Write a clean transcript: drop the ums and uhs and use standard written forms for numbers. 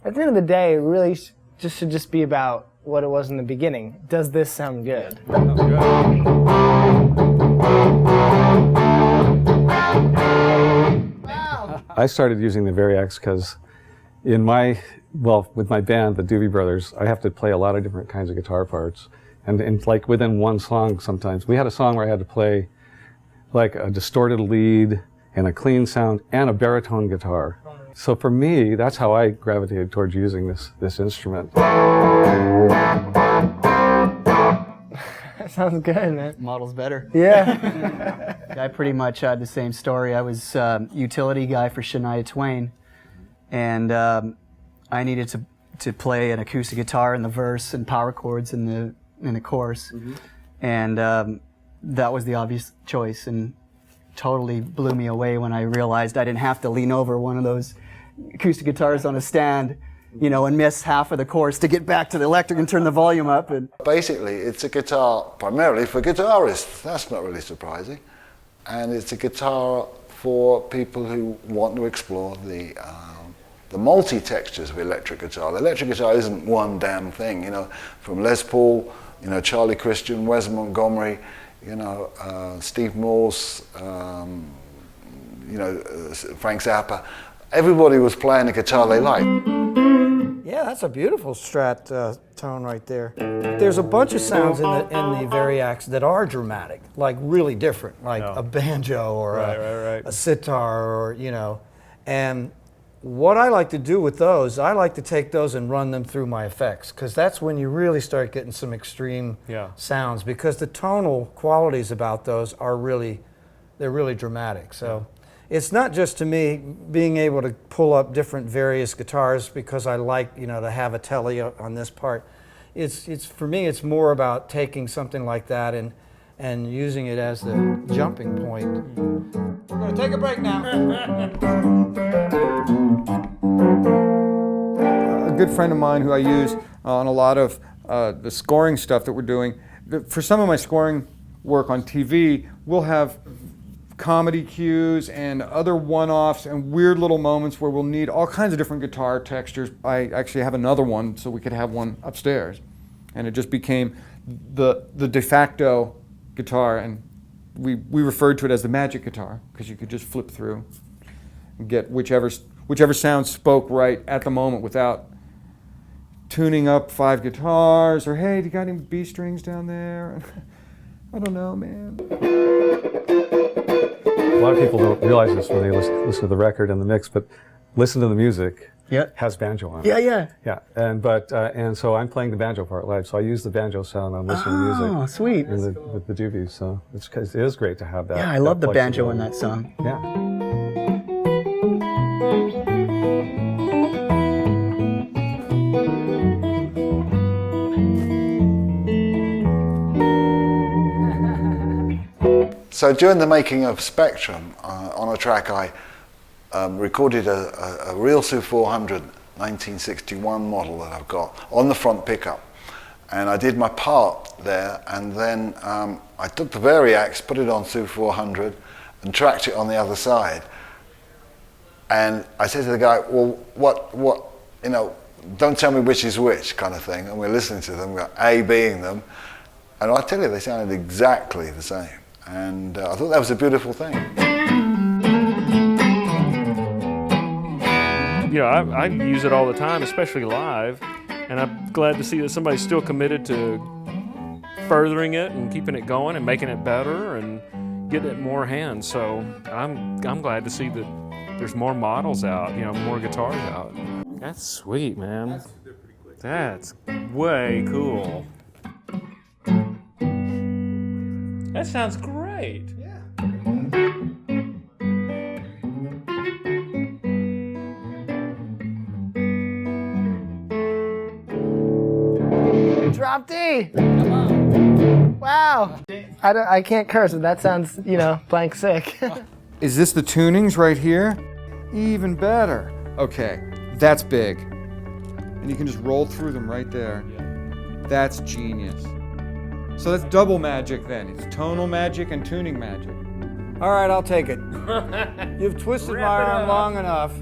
at the end of the day, it really should just be about what it was in the beginning. Does this sound good? Wow. I started using the Variax because with my band, the Doobie Brothers, I have to play a lot of different kinds of guitar parts. And like within one song sometimes. We had a song where I had to play like a distorted lead and a clean sound and a baritone guitar. So for me, that's how I gravitated towards using this instrument. That sounds good, man. Model's better. Yeah. I pretty much had the same story. I was utility guy for Shania Twain, and I needed to play an acoustic guitar in the verse and power chords in the chorus, and that was the obvious choice, and totally blew me away when I realized I didn't have to lean over one of those acoustic guitars on a stand, and miss half of the chorus to get back to the electric and turn the volume up. And basically, it's a guitar primarily for guitarists. That's not really surprising, and it's a guitar for people who want to explore the multi-textures of electric guitar. The electric guitar isn't one damn thing, from Les Paul, Charlie Christian, Wes Montgomery, Steve Morse, Frank Zappa. Everybody was playing a guitar they liked. Yeah, that's a beautiful Strat tone right there. There's a bunch of sounds in the Variax that are dramatic, like really different, like a banjo or a sitar, or and what I like to do with those, I like to take those and run them through my effects, because that's when you really start getting some extreme sounds, because the tonal qualities about those are they're really dramatic. So it's not just, to me, being able to pull up different various guitars because I like, to have a telly on this part. It's for me, it's more about taking something like that and using it as the jumping point. We're going to take a break now. A good friend of mine who I use on a lot of the scoring stuff that we're doing, for some of my scoring work on TV, we'll have comedy cues and other one-offs and weird little moments where we'll need all kinds of different guitar textures. I actually have another one, so we could have one upstairs. And it just became the de facto guitar, and we referred to it as the magic guitar, because you could just flip through and get whichever sound spoke right at the moment without tuning up 5 guitars, or hey, do you got any B strings down there? I don't know, man. A lot of people don't realize this when they listen to the record and the mix, but listen to the music. Has banjo on it. Yeah. And so I'm playing the banjo part live, so I use the banjo sound on listening to music. Oh, sweet. With the doobies, so it is great to have that. Yeah, I love the banjo in that song. Yeah. So during the making of Spectrum, on a track I recorded a real Su 400 1961 model that I've got on the front pickup, and I did my part there, and then I took the Variax, put it on Su 400 and tracked it on the other side, and I said to the guy, well, what don't tell me which is which, kind of thing, and we're listening to them, A being them, and I tell you, they sounded exactly the same. And I thought that was a beautiful thing. I use it all the time, especially live, and I'm glad to see that somebody's still committed to furthering it and keeping it going and making it better and getting it more hands. So I'm glad to see that there's more models out, more guitars out. That's sweet, man. That's way cool. That sounds great. Yeah. Drop D. Come on. Wow. I can't curse, but that sounds, blank sick. Is this the tunings right here? Even better. Okay, that's big. And you can just roll through them right there. Yeah. That's genius. So that's double magic then. It's tonal magic and tuning magic. All right, I'll take it. You've twisted my arm long enough.